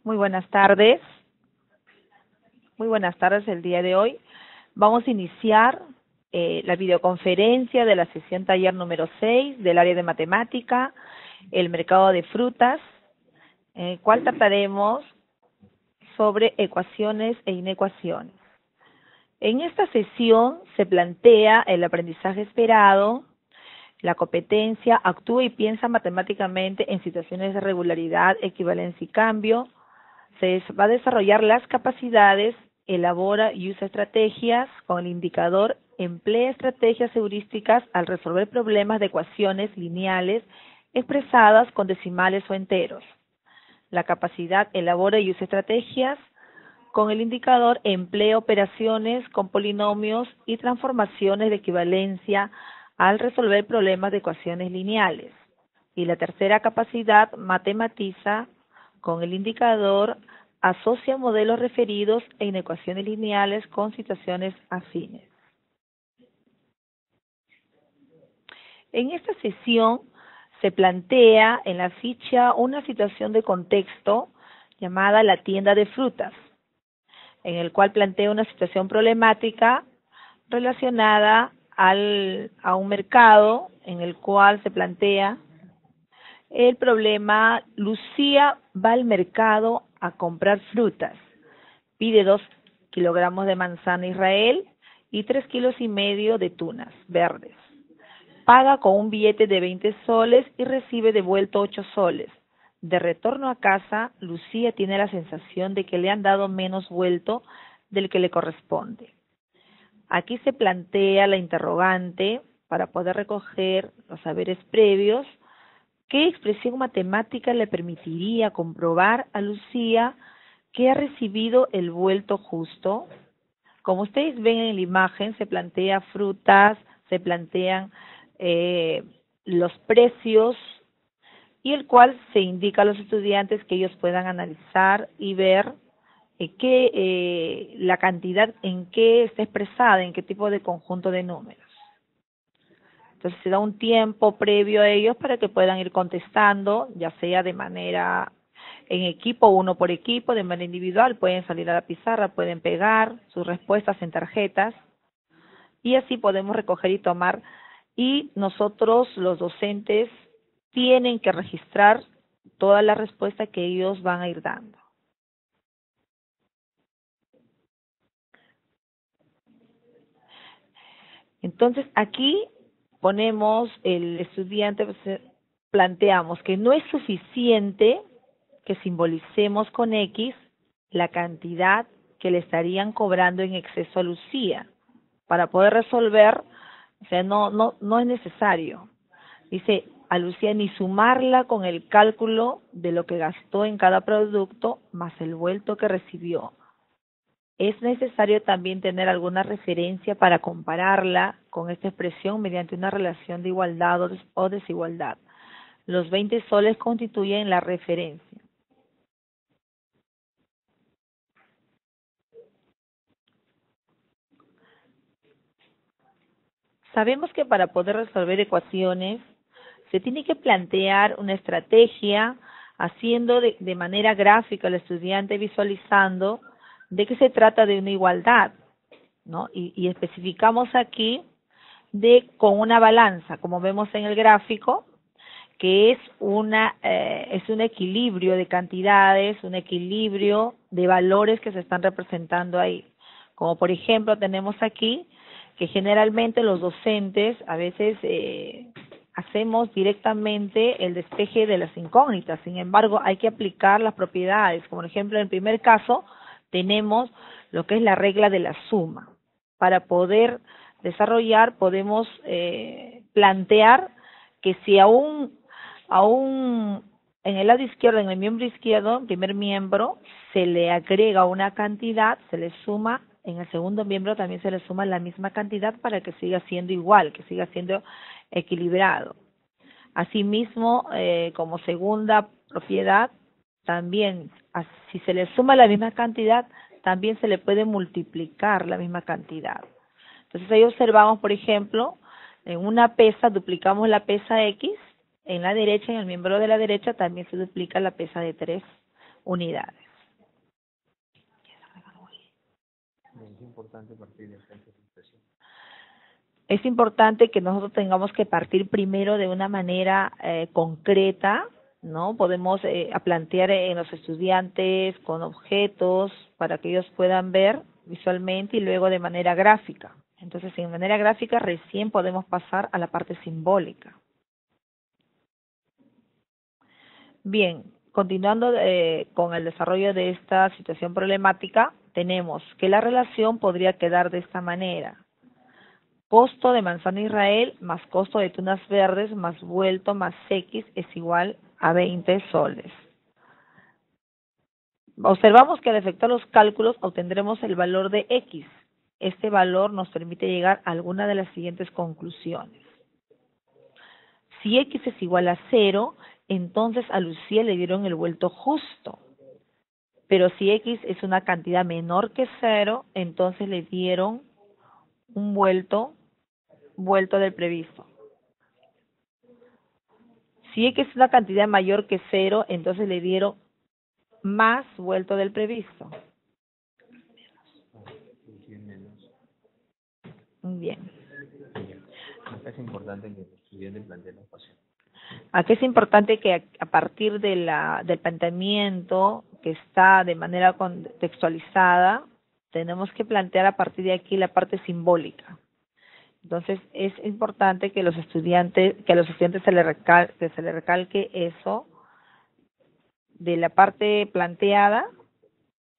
Muy buenas tardes. Muy buenas tardes el día de hoy. Vamos a iniciar la videoconferencia de la sesión taller número 6 del área de matemática, el mercado de frutas, en el cual trataremos sobre ecuaciones e inecuaciones. En esta sesión se plantea el aprendizaje esperado, la competencia, actúa y piensa matemáticamente en situaciones de regularidad, equivalencia y cambio. Se va a desarrollar las capacidades, elabora y usa estrategias con el indicador, emplea estrategias heurísticas al resolver problemas de ecuaciones lineales expresadas con decimales o enteros. La capacidad, elabora y usa estrategias con el indicador, emplea operaciones con polinomios y transformaciones de equivalencia al resolver problemas de ecuaciones lineales. Y la tercera capacidad, matematiza con el indicador, asocia modelos referidos en ecuaciones lineales con situaciones afines. En esta sesión se plantea en la ficha una situación de contexto llamada la tienda de frutas, en el cual plantea una situación problemática relacionada a un mercado en el cual se plantea el problema: Lucía va al mercado a comprar frutas, pide 2 kilogramos de manzana Israel y 3,5 kilos de tunas verdes. Paga con un billete de 20 soles y recibe devuelto 8 soles. De retorno a casa, Lucía tiene la sensación de que le han dado menos vuelto del que le corresponde. Aquí se plantea la interrogante para poder recoger los saberes previos. ¿Qué expresión matemática le permitiría comprobar a Lucía que ha recibido el vuelto justo? Como ustedes ven en la imagen, se plantea frutas, se plantean los precios, y el cual se indica a los estudiantes que ellos puedan analizar y ver la cantidad en qué está expresada, en qué tipo de conjunto de números. Entonces se da un tiempo previo a ellos para que puedan ir contestando, ya sea de manera en equipo, uno por equipo, de manera individual, pueden salir a la pizarra, pueden pegar sus respuestas en tarjetas, y así podemos recoger y tomar, y nosotros los docentes tienen que registrar todas las respuestas que ellos van a ir dando. Entonces aquí ponemos, el estudiante, planteamos que no es suficiente que simbolicemos con X la cantidad que le estarían cobrando en exceso a Lucía. Para poder resolver, o sea, no es necesario. Dice, a Lucía ni sumarla con el cálculo de lo que gastó en cada producto más el vuelto que recibió. Es necesario también tener alguna referencia para compararla con esta expresión mediante una relación de igualdad o desigualdad. Los 20 soles constituyen la referencia. Sabemos que para poder resolver ecuaciones se tiene que plantear una estrategia haciendo de manera gráfica al estudiante, visualizando de qué se trata de una igualdad, ¿no? Y especificamos aquí con una balanza, como vemos en el gráfico, que es un equilibrio de cantidades, un equilibrio de valores que se están representando ahí. Como por ejemplo tenemos aquí que generalmente los docentes a veces hacemos directamente el despeje de las incógnitas. Sin embargo, hay que aplicar las propiedades. Como por ejemplo, en el primer caso tenemos lo que es la regla de la suma. Para poder desarrollar, podemos plantear que si aún en el lado izquierdo, en el miembro izquierdo, primer miembro, se le agrega una cantidad, se le suma, en el segundo miembro también se le suma la misma cantidad para que siga siendo igual, que siga siendo equilibrado. Asimismo, como segunda propiedad, también, si se le suma la misma cantidad, también se le puede multiplicar la misma cantidad. Entonces ahí observamos, por ejemplo, en una pesa duplicamos la pesa X, en la derecha, en el miembro de la derecha, también se duplica la pesa de 3 unidades. importante partir de esta situación? Es importante que nosotros tengamos que partir primero de una manera concreta, ¿no? Podemos plantear en los estudiantes con objetos para que ellos puedan ver visualmente y luego de manera gráfica. Entonces, en manera gráfica recién podemos pasar a la parte simbólica. Bien, continuando con el desarrollo de esta situación problemática, tenemos que la relación podría quedar de esta manera. Costo de manzana Israel más costo de tunas verdes más vuelto más X es igual a 20 soles. Observamos que al efectuar los cálculos obtendremos el valor de X. Este valor nos permite llegar a alguna de las siguientes conclusiones. Si X es igual a 0, entonces a Lucía le dieron el vuelto justo. Pero si X es una cantidad menor que 0, entonces le dieron un vuelto del previsto. Si X es una cantidad mayor que 0, entonces le dieron más vuelto del previsto. Bien. Es importante que el estudiante plantee la ecuación. Aquí es importante que a partir del planteamiento que está de manera contextualizada, tenemos que plantear a partir de aquí la parte simbólica. Entonces es importante que a los estudiantes se les recalque eso de la parte planteada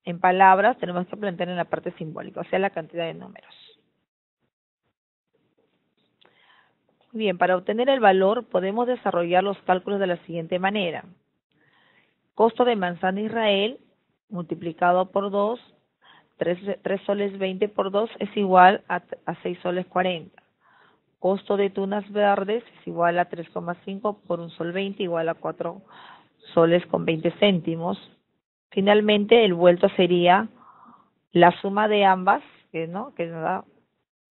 en palabras, tenemos que plantear en la parte simbólica, o sea, la cantidad de números. Bien, para obtener el valor podemos desarrollar los cálculos de la siguiente manera. Costo de manzana Israel multiplicado por 2, 3 soles 20 por 2 es igual a 6 soles 40. Costo de tunas verdes es igual a 3,5 por 1 sol 20 igual a 4 soles con 20 céntimos. Finalmente el vuelto sería la suma de ambas, que nos da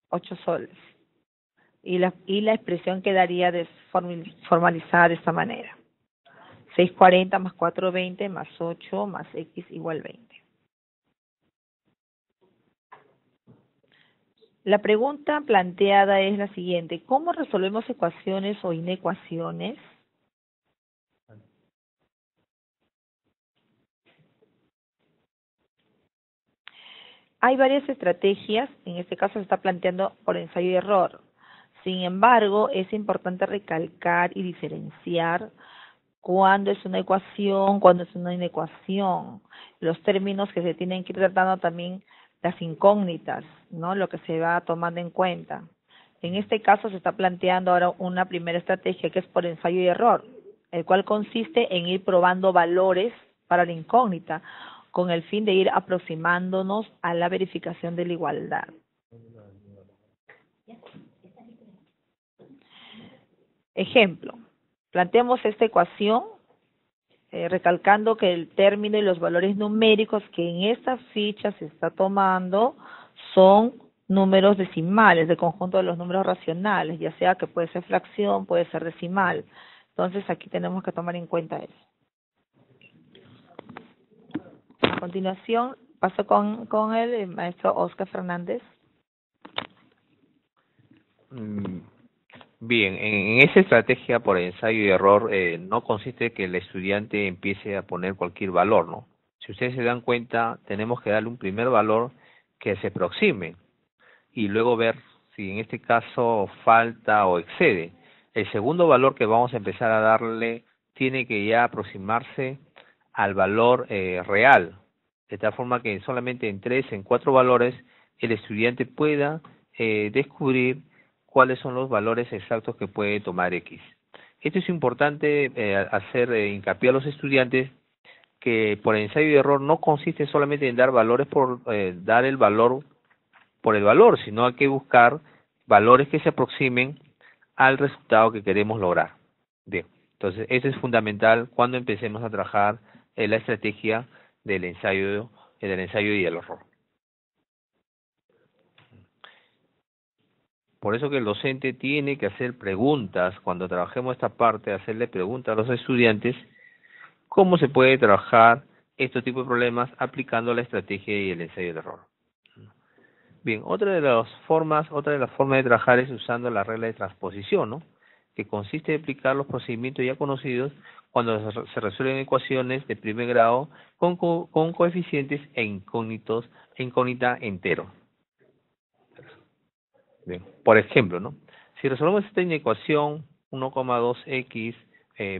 8 soles. Y la expresión quedaría formalizada de esta manera. 640 más 420 más 8 más X igual 20. La pregunta planteada es la siguiente: ¿cómo resolvemos ecuaciones o inecuaciones? Hay varias estrategias, en este caso se está planteando por ensayo y error. Sin embargo, es importante recalcar y diferenciar cuándo es una ecuación, cuándo es una inecuación, los términos que se tienen que ir tratando también, las incógnitas, ¿no? Lo que se va tomando en cuenta. En este caso se está planteando ahora una primera estrategia que es por ensayo y error, el cual consiste en ir probando valores para la incógnita, con el fin de ir aproximándonos a la verificación de la igualdad. Ejemplo, planteamos esta ecuación recalcando que el término y los valores numéricos que en esta ficha se está tomando son números decimales, del conjunto de los números racionales, ya sea que puede ser fracción, puede ser decimal. Entonces aquí tenemos que tomar en cuenta eso. A continuación, paso con el maestro Oscar Fernández. Bien, en esa estrategia por ensayo y error no consiste que el estudiante empiece a poner cualquier valor, ¿no? Si ustedes se dan cuenta, tenemos que darle un primer valor que se aproxime y luego ver si en este caso falta o excede. El segundo valor que vamos a empezar a darle tiene que ya aproximarse al valor real, de tal forma que solamente en 4 valores el estudiante pueda descubrir cuáles son los valores exactos que puede tomar X. Esto es importante hacer hincapié a los estudiantes que por ensayo y error no consiste solamente en dar valores por dar el valor por el valor, sino hay que buscar valores que se aproximen al resultado que queremos lograr. Bien, entonces eso es fundamental cuando empecemos a trabajar en la estrategia del ensayo y el error. Por eso que el docente tiene que hacer preguntas, cuando trabajemos esta parte, hacerle preguntas a los estudiantes, cómo se puede trabajar este tipo de problemas aplicando la estrategia y el ensayo del error. Bien, otra de las formas de trabajar es usando la regla de transposición, ¿no? Que consiste en aplicar los procedimientos ya conocidos cuando se resuelven ecuaciones de primer grado con coeficientes e incógnita entero. Bien, por ejemplo, ¿no? Si resolvemos esta ecuación 1,2x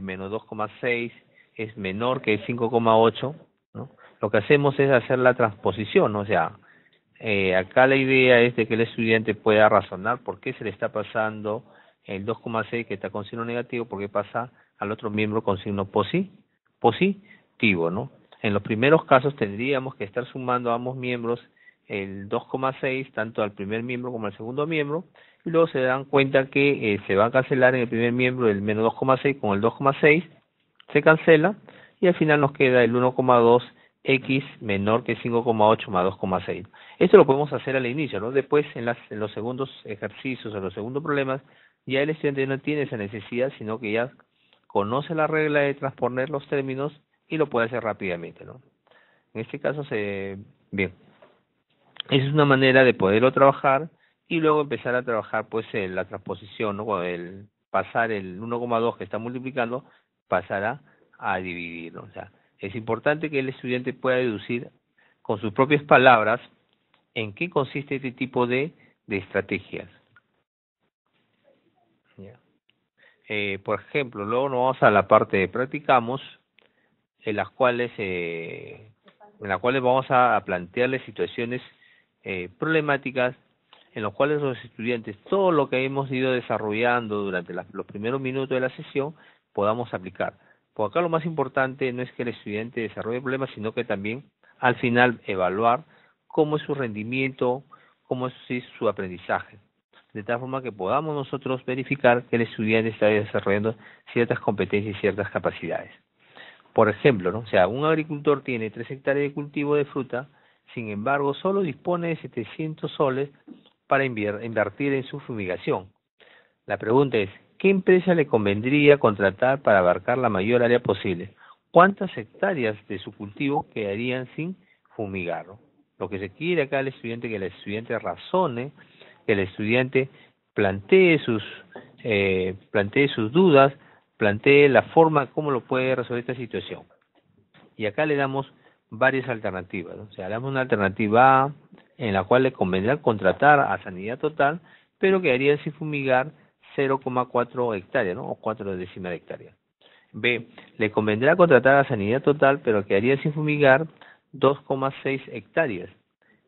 menos 2,6 es menor que 5,8, ¿no? Lo que hacemos es hacer la transposición, ¿no? O sea, acá la idea es de que el estudiante pueda razonar por qué se le está pasando el 2,6 que está con signo negativo, por qué pasa al otro miembro con signo positivo, ¿no? En los primeros casos tendríamos que estar sumando a ambos miembros el 2,6, tanto al primer miembro como al segundo miembro, y luego se dan cuenta que se va a cancelar en el primer miembro el menos 2,6 con el 2,6, se cancela, y al final nos queda el 1,2 x menor que 5,8 más 2,6. Esto lo podemos hacer al inicio, ¿no? Después, en los segundos ejercicios o los segundos problemas, ya el estudiante no tiene esa necesidad, sino que ya conoce la regla de transponer los términos y lo puede hacer rápidamente, ¿no? En este caso, bien, esa es una manera de poderlo trabajar y luego empezar a trabajar, pues, en la transposición, ¿no? Cuando el pasar el 1,2 que está multiplicando, pasará a dividir, ¿no? O sea, es importante que el estudiante pueda deducir con sus propias palabras en qué consiste este tipo de estrategias. Ya. Por ejemplo, luego nos vamos a la parte de practicamos, en las cuales vamos a plantearles situaciones problemáticas en las cuales los estudiantes, todo lo que hemos ido desarrollando durante los primeros minutos de la sesión, podamos aplicar. Por acá lo más importante no es que el estudiante desarrolle problemas, sino que también al final evaluar cómo es su rendimiento, cómo es su aprendizaje, de tal forma que podamos nosotros verificar que el estudiante está desarrollando ciertas competencias y ciertas capacidades. Por ejemplo, ¿no? O sea, un agricultor tiene 3 hectáreas de cultivo de fruta, sin embargo, solo dispone de 700 soles para invertir en su fumigación. La pregunta es, ¿qué empresa le convendría contratar para abarcar la mayor área posible? ¿Cuántas hectáreas de su cultivo quedarían sin fumigar? Lo que se quiere acá al estudiante, que el estudiante razone, que el estudiante plantee sus dudas, plantee la forma como lo puede resolver esta situación. Y acá le damos varias alternativas, ¿no? O sea, le damos una alternativa A, en la cual le convendrá contratar a Sanidad Total, pero quedaría sin fumigar 0,4 hectáreas, ¿no? O 4 décimas de hectárea. B, le convendrá contratar a Sanidad Total, pero quedaría sin fumigar 2,6 hectáreas.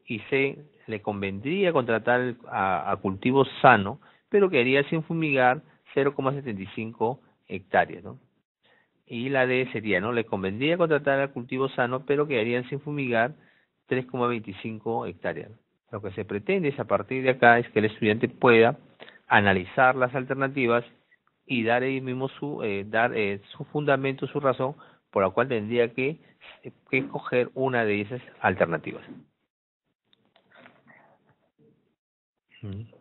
Y C, le convendría contratar a Cultivo Sano, pero quedaría sin fumigar 0,75 hectáreas, ¿no? Y la D sería, ¿no? Le convendría contratar a Cultivo Sano, pero quedarían sin fumigar 3,25 hectáreas. Lo que se pretende es, a partir de acá, es que el estudiante pueda analizar las alternativas y dar ahí mismo su fundamento, su razón, por la cual tendría que escoger una de esas alternativas.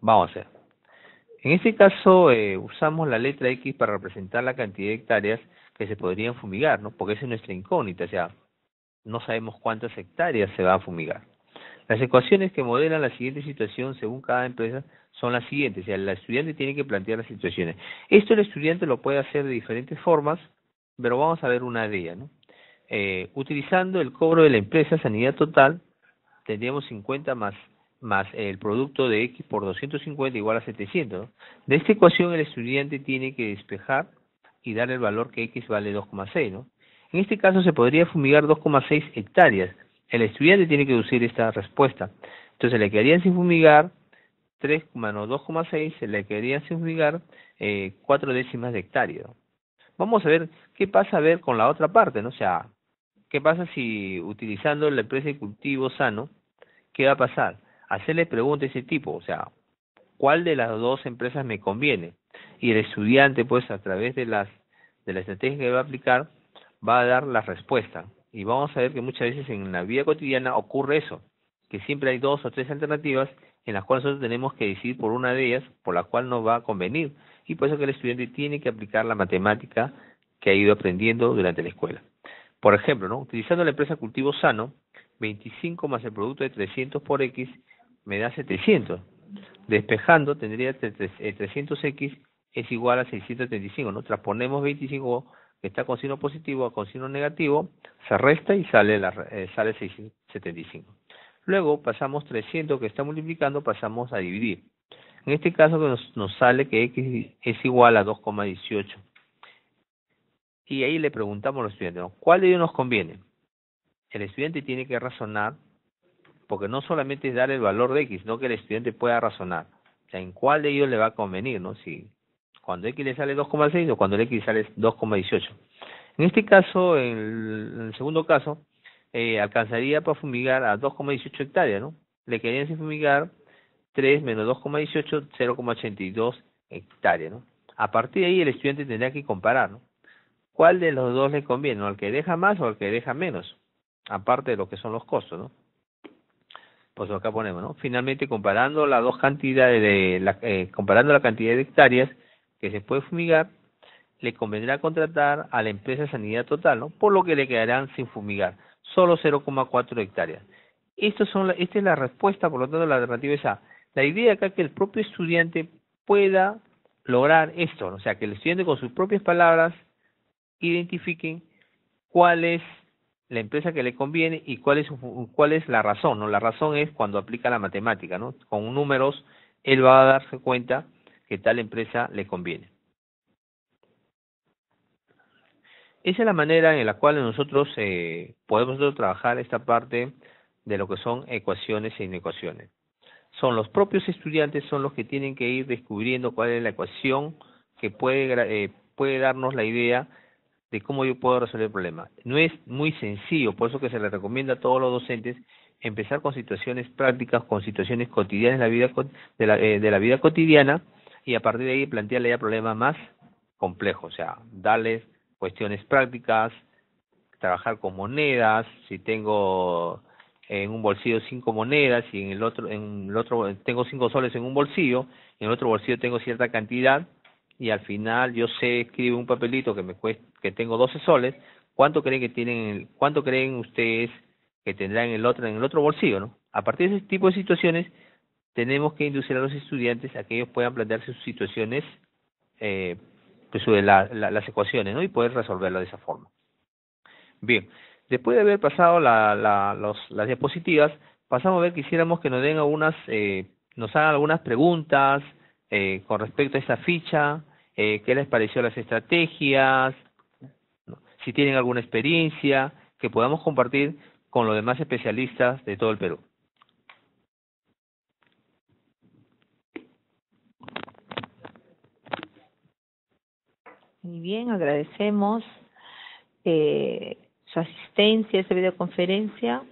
Vamos a ver. En este caso usamos la letra X para representar la cantidad de hectáreas que se podrían fumigar, ¿no? Porque esa es nuestra incógnita, o sea, no sabemos cuántas hectáreas se van a fumigar. Las ecuaciones que modelan la siguiente situación según cada empresa son las siguientes, o sea, el estudiante tiene que plantear las situaciones. Esto el estudiante lo puede hacer de diferentes formas, pero vamos a ver una de ellas, ¿no? Utilizando el cobro de la empresa Sanidad Total, tendríamos 50 más el producto de X por 250 igual a 700, ¿no? De esta ecuación el estudiante tiene que despejar y dar el valor que X vale 2,6, ¿no? En este caso se podría fumigar 2,6 hectáreas. El estudiante tiene que deducir esta respuesta. Entonces le quedarían sin fumigar 3 menos 2,6, se le quedarían sin fumigar 4 décimas de hectárea, ¿no? Vamos a ver qué pasa con la otra parte, ¿no? O sea, ¿qué pasa si utilizando la empresa de cultivo sano, qué va a pasar? Hacerle preguntas de ese tipo, o sea, ¿cuál de las dos empresas me conviene? Y el estudiante, pues, a través de la estrategia que va a aplicar, va a dar la respuesta. Y vamos a ver que muchas veces en la vida cotidiana ocurre eso, que siempre hay 2 o 3 alternativas en las cuales nosotros tenemos que decidir por una de ellas, por la cual nos va a convenir. Y por eso que el estudiante tiene que aplicar la matemática que ha ido aprendiendo durante la escuela. Por ejemplo, ¿no? Utilizando la empresa Cultivo Sano, 25 más el producto de 300 por X me da 700. Despejando tendría 300x es igual a 635, ¿no? Transponemos 25 que está con signo positivo a con signo negativo, se resta y sale sale 675. Luego pasamos 300 que está multiplicando, pasamos a dividir. En este caso nos sale que x es igual a 2,18. Y ahí le preguntamos a los estudiantes, ¿no? ¿Cuál de ellos nos conviene? El estudiante tiene que razonar, porque no solamente es dar el valor de x, sino que el estudiante pueda razonar. O sea, ¿en cuál de ellos le va a convenir, no? Si cuando x le sale 2,6 o cuando el x sale 2,18. En este caso, en el segundo caso, alcanzaría para fumigar a 2,18 hectáreas, ¿no? Le querían sin fumigar 3 menos 2,18, 0,82 hectáreas, ¿no? A partir de ahí el estudiante tendrá que comparar, ¿no? ¿Cuál de los dos le conviene, ¿no? ¿Al que deja más o al que deja menos? Aparte de lo que son los costos, ¿no? Pues acá ponemos, ¿no? Finalmente, comparando las dos cantidades comparando la cantidad de hectáreas que se puede fumigar, le convendrá contratar a la empresa Sanidad Total, ¿no? Por lo que le quedarán sin fumigar, solo 0,4 hectáreas. Esta es la respuesta, por lo tanto, la alternativa es A. La idea acá es que el propio estudiante pueda lograr esto, ¿no? O sea, que el estudiante con sus propias palabras identifiquen cuál es la empresa que le conviene y cuál es la razón, ¿no? La razón es cuando aplica la matemática, ¿no? Con números, él va a darse cuenta que tal empresa le conviene. Esa es la manera en la cual nosotros podemos trabajar esta parte de lo que son ecuaciones e inecuaciones. Son los propios estudiantes son los que tienen que ir descubriendo cuál es la ecuación que puede darnos la idea de cómo yo puedo resolver el problema. No es muy sencillo, por eso que se le recomienda a todos los docentes empezar con situaciones prácticas, con situaciones cotidianas de la vida cotidiana, y a partir de ahí plantearle ya problemas más complejos, o sea, darles cuestiones prácticas, trabajar con monedas. Si tengo en un bolsillo 5 monedas y en el otro tengo 5 soles en un bolsillo, en el otro bolsillo tengo cierta cantidad, y al final yo escribo un papelito que tengo 12 soles, ¿cuánto creen ustedes que tendrán en el otro bolsillo, ¿no? A partir de ese tipo de situaciones tenemos que inducir a los estudiantes a que ellos puedan plantearse sus situaciones, pues sobre las ecuaciones, ¿no? Y poder resolverlo de esa forma. Bien, después de haber pasado las diapositivas, pasamos a ver, quisiéramos que nos nos hagan algunas preguntas con respecto a esta ficha, qué les pareció las estrategias, ¿no? Si tienen alguna experiencia, que podamos compartir con los demás especialistas de todo el Perú. Muy bien, agradecemos su asistencia a esta videoconferencia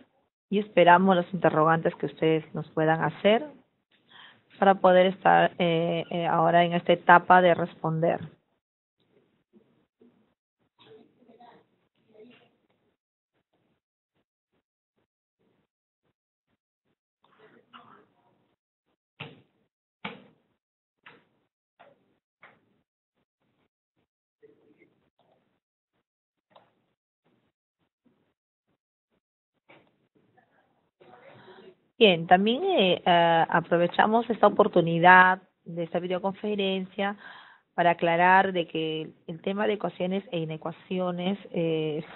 y esperamos los interrogantes que ustedes nos puedan hacer para poder estar ahora en esta etapa de responder. Bien, también aprovechamos esta oportunidad de esta videoconferencia para aclarar de que el tema de ecuaciones e inecuaciones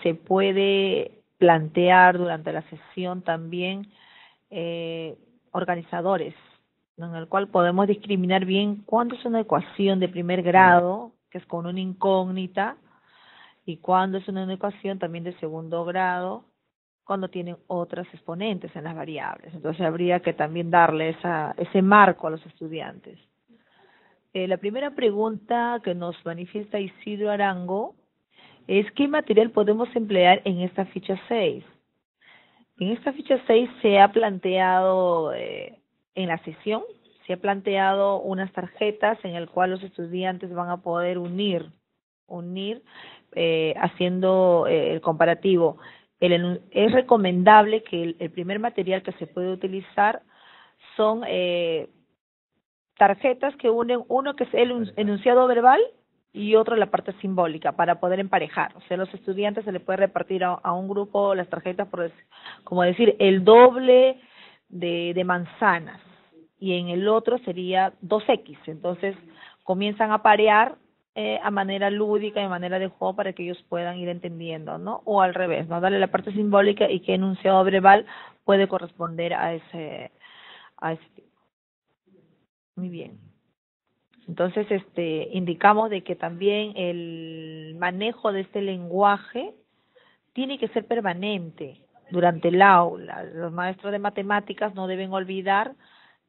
se puede plantear durante la sesión también organizadores, ¿no? En el cual podemos discriminar bien cuándo es una ecuación de primer grado, que es con una incógnita, y cuándo es una ecuación también de segundo grado, cuando tienen otras exponentes en las variables. Entonces habría que también darle ese marco a los estudiantes. La primera pregunta que nos manifiesta Isidro Arango es ¿qué material podemos emplear en esta ficha 6? En esta ficha 6 se ha planteado en la sesión, se ha planteado unas tarjetas en el cual los estudiantes van a poder unir haciendo el comparativo. Es recomendable que el primer material que se puede utilizar son tarjetas que unen uno que es el enunciado verbal y otro la parte simbólica para poder emparejar. O sea, los estudiantes se les puede repartir a un grupo las tarjetas como decir el doble de manzanas, y en el otro sería 2x. Entonces comienzan a parear a manera lúdica, de manera de juego, para que ellos puedan ir entendiendo, ¿no? O al revés, ¿no? Darle la parte simbólica y qué enunciado verbal puede corresponder a ese tipo. Muy bien. Entonces, indicamos de que también el manejo de este lenguaje tiene que ser permanente durante el aula. Los maestros de matemáticas no deben olvidar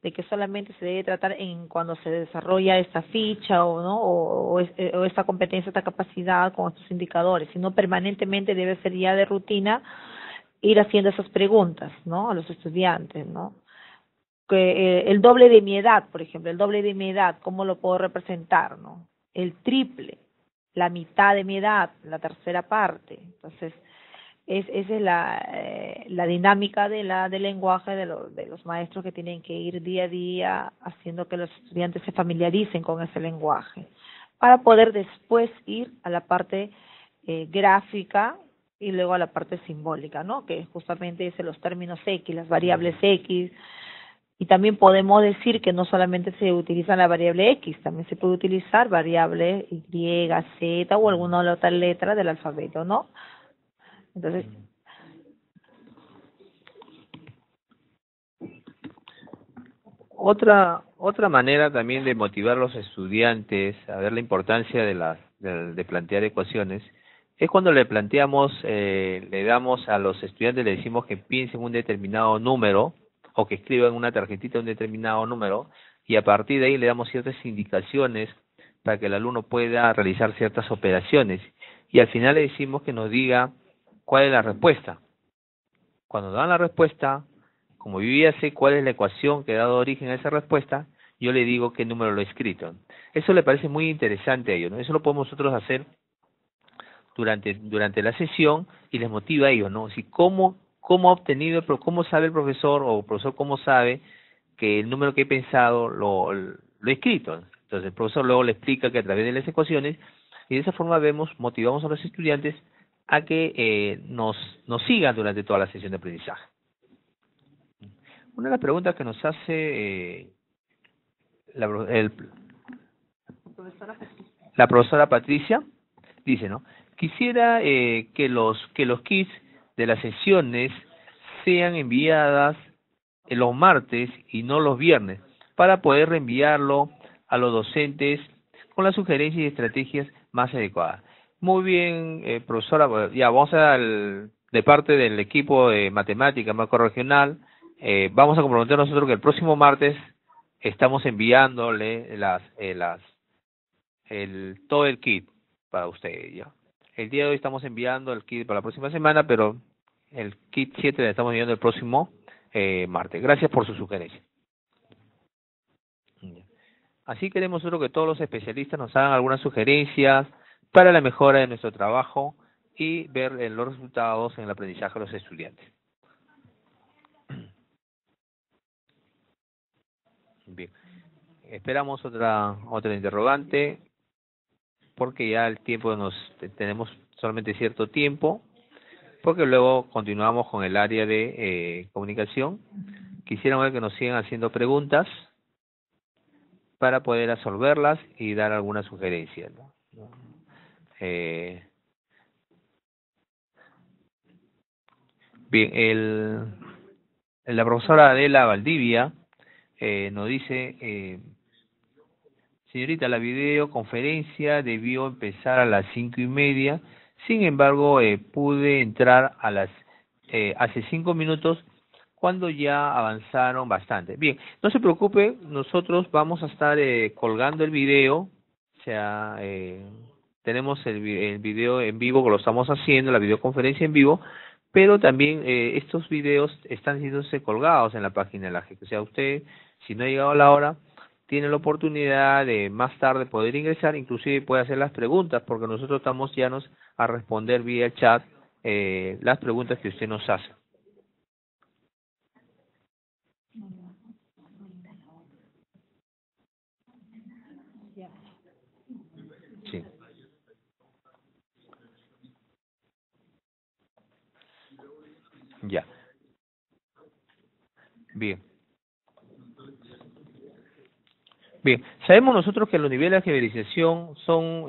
de que solamente se debe tratar en cuando se desarrolla esta ficha o no o esta competencia, esta capacidad con estos indicadores, sino permanentemente debe ser ya de rutina ir haciendo esas preguntas, ¿no? A los estudiantes, ¿no? Que el doble de mi edad, por ejemplo, el doble de mi edad, ¿cómo lo puedo representar, no? El triple, la mitad de mi edad, la tercera parte. Entonces, esa es la dinámica del lenguaje de los maestros, que tienen que ir día a día haciendo que los estudiantes se familiaricen con ese lenguaje, para poder después ir a la parte gráfica y luego a la parte simbólica, ¿no? Que justamente es los términos X, las variables X. Y también podemos decir que no solamente se utiliza la variable X, también se puede utilizar variable Y, Z o alguna otra letra del alfabeto, ¿no? Entonces, otra manera también de motivar a los estudiantes a ver la importancia de plantear ecuaciones es cuando le planteamos, le damos a los estudiantes, le decimos que piensen un determinado número o que escriban una tarjetita un determinado número, y a partir de ahí le damos ciertas indicaciones para que el alumno pueda realizar ciertas operaciones, y al final le decimos que nos diga cuál es la respuesta. Cuando dan la respuesta, como yo ya sé cuál es la ecuación que ha dado origen a esa respuesta, yo le digo qué número lo he escrito. Eso le parece muy interesante a ellos, ¿no? Eso lo podemos nosotros hacer durante la sesión, y les motiva a ellos, ¿no? Si cómo ha obtenido, pero cómo sabe el profesor, o el profesor cómo sabe que el número que he pensado lo he escrito. Entonces el profesor luego le explica que a través de las ecuaciones, y de esa forma motivamos a los estudiantes a que nos sigan durante toda la sesión de aprendizaje. Una de las preguntas que nos hace la, la profesora Patricia dice, ¿no? Quisiera que los kits de las sesiones sean enviadas los martes y no los viernes, para poder reenviarlo a los docentes con las sugerencias y estrategias más adecuadas. Muy bien, profesora, ya vamos de parte del equipo de matemática macro regional, vamos a comprometer nosotros que el próximo martes estamos enviándole todo el kit para ustedes, ¿ya? El día de hoy estamos enviando el kit para la próxima semana, pero el kit 7 le estamos enviando el próximo martes. Gracias por su sugerencia. Así queremos nosotros que todos los especialistas nos hagan algunas sugerencias para la mejora de nuestro trabajo y ver los resultados en el aprendizaje de los estudiantes. Bien, esperamos otra interrogante, porque ya el tiempo tenemos solamente cierto tiempo, porque luego continuamos con el área de comunicación. Quisiéramos ver que nos sigan haciendo preguntas para poder resolverlas y dar alguna sugerencia, ¿no? Bien, la profesora Adela Valdivia nos dice, señorita, la videoconferencia debió empezar a las 5:30, sin embargo pude entrar hace 5 minutos, cuando ya avanzaron bastante. Bien, no se preocupe, nosotros vamos a estar colgando el video, o sea, tenemos el video en vivo que lo estamos haciendo, la videoconferencia en vivo, pero también estos videos están siendo colgados en la página de la JEC. O sea, usted, si no ha llegado a la hora, tiene la oportunidad de más tarde poder ingresar, inclusive puede hacer las preguntas, porque nosotros estamos llanos a responder vía chat las preguntas que usted nos hace. Sí. Ya. Bien. Bien, sabemos nosotros que los niveles de alfabetización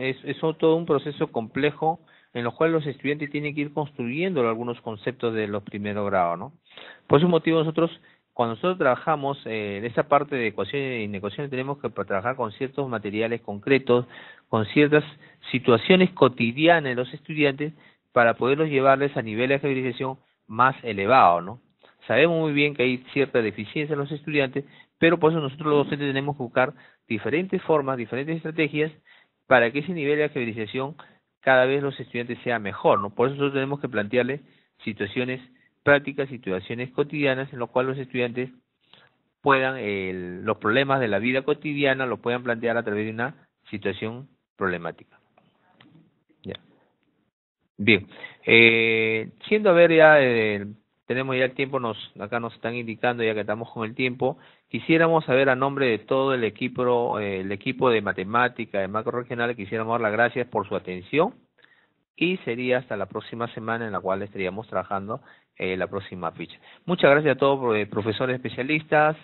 es todo un proceso complejo en los cuales los estudiantes tienen que ir construyendo algunos conceptos de los primeros grados, ¿no? Por ese motivo nosotros, cuando nosotros trabajamos en esa parte de ecuaciones y inecuaciones, tenemos que trabajar con ciertos materiales concretos, con ciertas situaciones cotidianas de los estudiantes para poderlos llevarles a niveles de alfabetización más elevados, ¿no? Sabemos muy bien que hay cierta deficiencia en los estudiantes, pero por eso nosotros los docentes tenemos que buscar diferentes formas, diferentes estrategias para que ese nivel de alfabetización cada vez los estudiantes sea mejor, ¿no? Por eso nosotros tenemos que plantearle situaciones prácticas, situaciones cotidianas en las cuales los estudiantes puedan, los problemas de la vida cotidiana los puedan plantear a través de una situación problemática. Ya. Bien, siendo a ver ya, tenemos ya el tiempo, acá nos están indicando ya que estamos con el tiempo, quisiéramos saber a nombre de todo el equipo de matemática, de macro regional, quisiéramos dar las gracias por su atención y sería hasta la próxima semana en la cual estaríamos trabajando la próxima ficha. Muchas gracias a todos profesores especialistas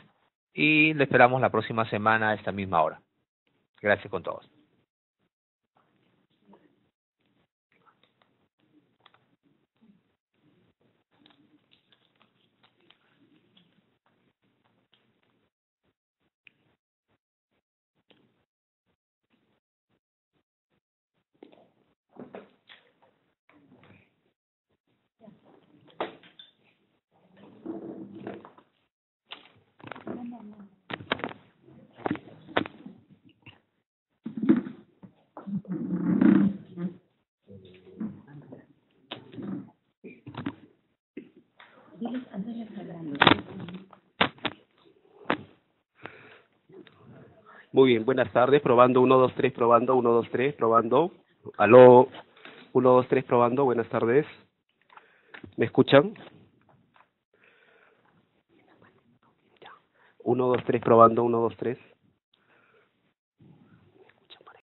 y le esperamos la próxima semana a esta misma hora. Gracias con todos. Muy bien, buenas tardes, probando 1, 2, 3, probando 1, 2, 3, probando. Aló, 1, 2, 3, probando, buenas tardes. ¿Me escuchan? 1, 2, 3, probando, 1, 2, 3.